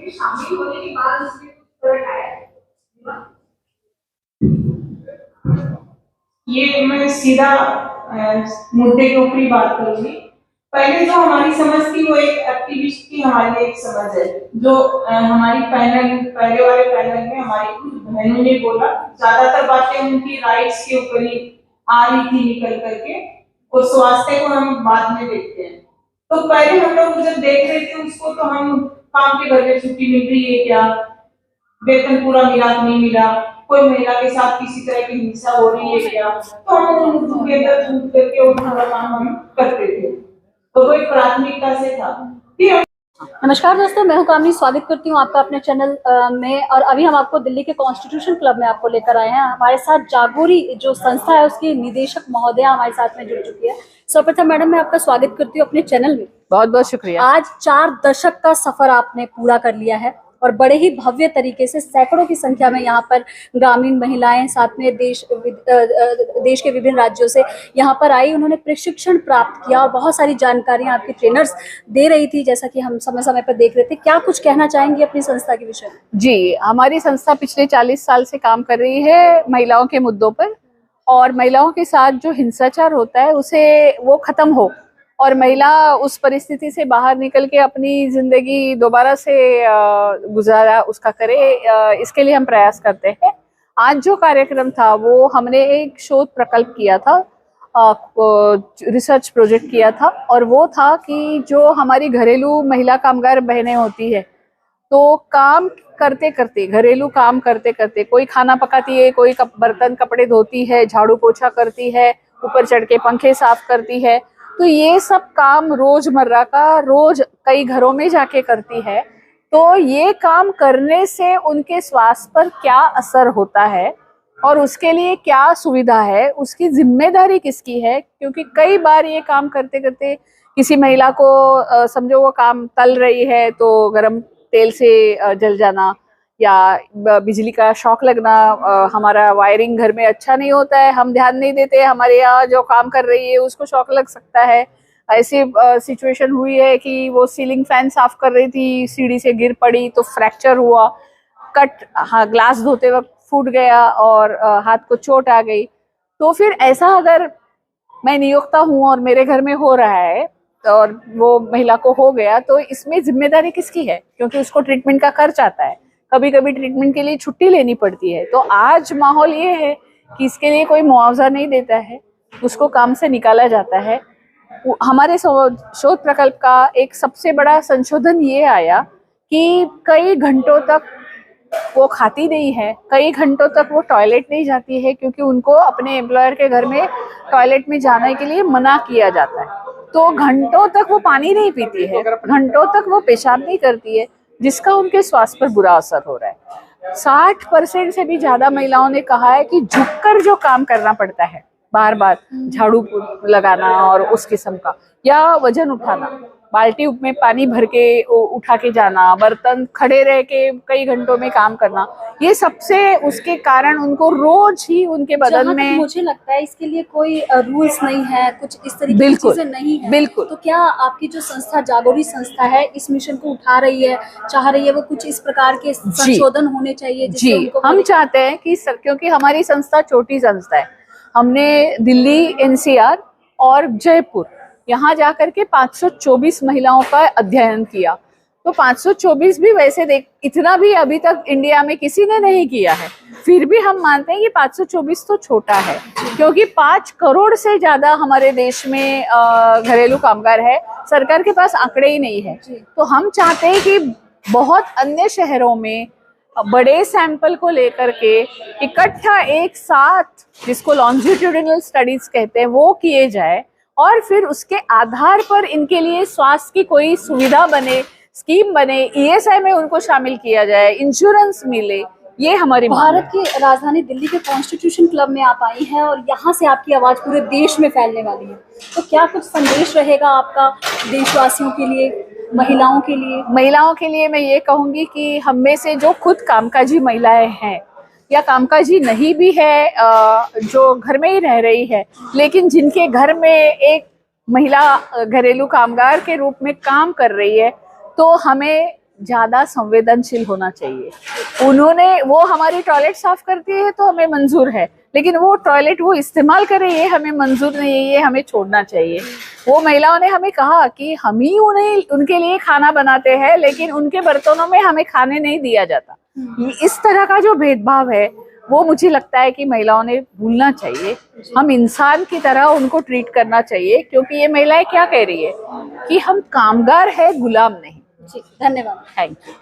में शामिल होने के बाद उसमें कुछ फर्क आया है? ये मैं सीधा मुद्दे के ऊपर ही बात करूंगी। पहले जो हमारी समझ थी वो एक एक्टिविस्ट की हमारी एक समझ है, जो हमारी पहले वाले पैनल में हमारी कुछ बहनों ने बोला, ज्यादातर बातें उनकी राइट्स के ऊपर ही आ रही थी निकल करके, और स्वास्थ्य को हम बाद में देखते हैं। तो पहले हम लोग जब देख रहे थे उसको, तो हम काम के घर में छुट्टी मिल रही है क्या, वेतन पूरा मिला नहीं मिला, कोई महिला के साथ किसी तरह की हिंसा हो रही है क्या, तो हम उन मुद्दों के अंदर कूद करके और पूरा काम हम करते थे। तो वो एक प्राथमिकता से था। नमस्कार दोस्तों, मैं हूं कामनी, स्वागत करती हूं आपका अपने चैनल में। और अभी हम आपको दिल्ली के कॉन्स्टिट्यूशन क्लब में आपको लेकर आए हैं। हमारे साथ जागोरी जो संस्था है उसकी निदेशक महोदया हमारे साथ में जुड़ चुकी है। सर्वप्रथम मैडम, मैं आपका स्वागत करती हूँ अपने चैनल में। बहुत बहुत शुक्रिया। आज 4 दशक का सफर आपने पूरा कर लिया है और बड़े ही भव्य तरीके से सैकड़ों की संख्या में यहाँ पर ग्रामीण महिलाएं, साथ में देश के विभिन्न राज्यों से यहाँ पर आई। उन्होंने प्रशिक्षण प्राप्त किया और बहुत सारी जानकारियां आपकी ट्रेनर्स दे रही थी, जैसा कि हम समय समय पर देख रहे थे। क्या कुछ कहना चाहेंगे अपनी संस्था के विषय में? जी, हमारी संस्था पिछले 40 साल से काम कर रही है महिलाओं के मुद्दों पर, और महिलाओं के साथ जो हिंसाचार होता है उसे वो खत्म हो और महिला उस परिस्थिति से बाहर निकल के अपनी जिंदगी दोबारा से गुजारा उसका करे, इसके लिए हम प्रयास करते हैं। आज जो कार्यक्रम था वो हमने एक शोध प्रकल्प किया था, रिसर्च प्रोजेक्ट किया था, और वो था कि जो हमारी घरेलू महिला कामगार बहनें होती है, तो काम करते करते, घरेलू काम करते करते, कोई खाना पकाती है, कोई बर्तन कपड़े धोती है, झाड़ू पोछा करती है, ऊपर चढ़ के पंखे साफ करती है, तो ये सब काम रोजमर्रा का रोज कई घरों में जाके करती है। तो ये काम करने से उनके स्वास्थ्य पर क्या असर होता है और उसके लिए क्या सुविधा है, उसकी जिम्मेदारी किसकी है, क्योंकि कई बार ये काम करते करते किसी महिला को समझो वो काम तल रही है तो गर्म तेल से जल जाना या बिजली का शॉक लगना, हमारा वायरिंग घर में अच्छा नहीं होता है, हम ध्यान नहीं देते, हमारे यहाँ जो काम कर रही है उसको शॉक लग सकता है। ऐसी सिचुएशन हुई है कि वो सीलिंग फैन साफ कर रही थी, सीढ़ी से गिर पड़ी तो फ्रैक्चर हुआ, हाँ, ग्लास धोते वक्त फूट गया और हाथ को चोट आ गई। तो फिर ऐसा अगर मैं नियोक्ता हूँ और मेरे घर में हो रहा है और वो महिला को हो गया, तो इसमें जिम्मेदारी किसकी है, क्योंकि उसको ट्रीटमेंट का खर्च आता है, कभी कभी ट्रीटमेंट के लिए छुट्टी लेनी पड़ती है। तो आज माहौल ये है कि इसके लिए कोई मुआवजा नहीं देता है, उसको काम से निकाला जाता है। हमारे शोध प्रकल्प का एक सबसे बड़ा संशोधन ये आया कि कई घंटों तक वो खाती नहीं है, कई घंटों तक वो टॉयलेट नहीं जाती है, क्योंकि उनको अपने एम्प्लॉयर के घर में टॉयलेट में जाने के लिए मना किया जाता है। तो घंटों तक वो पानी नहीं पीती है, घंटों तक वो पेशाब नहीं करती है, जिसका उनके स्वास्थ्य पर बुरा असर हो रहा है। 60% से भी ज्यादा महिलाओं ने कहा है कि झुककर जो काम करना पड़ता है, बार बार झाड़ू लगाना और उस किस्म का, या वजन उठाना, बाल्टी में पानी भर के उठा के जाना, बर्तन खड़े रह के कई घंटों में काम करना, ये सबसे उसके कारण उनको रोज ही उनके बदन में, मुझे लगता है इसके लिए कोई रूल्स नहीं है, कुछ इस तरीके की चीजें नहीं है। बिल्कुल। तो क्या आपकी जो संस्था जागोरी संस्था है इस मिशन को उठा रही है, चाह रही है वो कुछ इस प्रकार के संशोधन होने चाहिए? जी, हम चाहते हैं कि क्योंकि हमारी संस्था छोटी संस्था है, हमने दिल्ली, एनसीआर और जयपुर यहाँ जाकर के 524 महिलाओं का अध्ययन किया। तो 524 भी वैसे देख इतना भी अभी तक इंडिया में किसी ने नहीं किया है, फिर भी हम मानते हैं कि 524 तो छोटा है, क्योंकि 5 करोड़ से ज्यादा हमारे देश में घरेलू कामगार है, सरकार के पास आंकड़े ही नहीं है। तो हम चाहते हैं कि बहुत अन्य शहरों में बड़े सैंपल को लेकर के इकट्ठा एक साथ, जिसको लॉन्जिट्यूडिनल स्टडीज कहते हैं, वो किए जाए, और फिर उसके आधार पर इनके लिए स्वास्थ्य की कोई सुविधा बने, स्कीम बने, ईएसआई में उनको शामिल किया जाए, इंश्योरेंस मिले। ये हमारी भारत की राजधानी दिल्ली के कॉन्स्टिट्यूशन क्लब में आप आई हैं और यहाँ से आपकी आवाज पूरे देश में फैलने वाली है। तो क्या कुछ संदेश रहेगा आपका देशवासियों के लिए, महिलाओं के लिए? महिलाओं के लिए मैं ये कहूंगी कि हम में से जो खुद कामकाजी महिलाएं हैं या कामकाजी नहीं भी है, जो घर में ही रह रही है, लेकिन जिनके घर में एक महिला घरेलू कामगार के रूप में काम कर रही है, तो हमें ज्यादा संवेदनशील होना चाहिए। वो हमारी टॉयलेट साफ करती है तो हमें मंजूर है, लेकिन वो टॉयलेट वो इस्तेमाल करे ये हमें मंजूर नहीं है, ये हमें छोड़ना चाहिए। वो महिलाओं ने हमें कहा कि हम ही उनके लिए खाना बनाते हैं, लेकिन उनके बर्तनों में हमें खाने नहीं दिया जाता। इस तरह का जो भेदभाव है वो मुझे लगता है कि महिलाओं ने भूलना चाहिए। हम इंसान की तरह उनको ट्रीट करना चाहिए, क्योंकि ये महिलाएं क्या कह रही है कि हम कामगार है, गुलाम नहीं। जी, धन्यवाद। Thank you.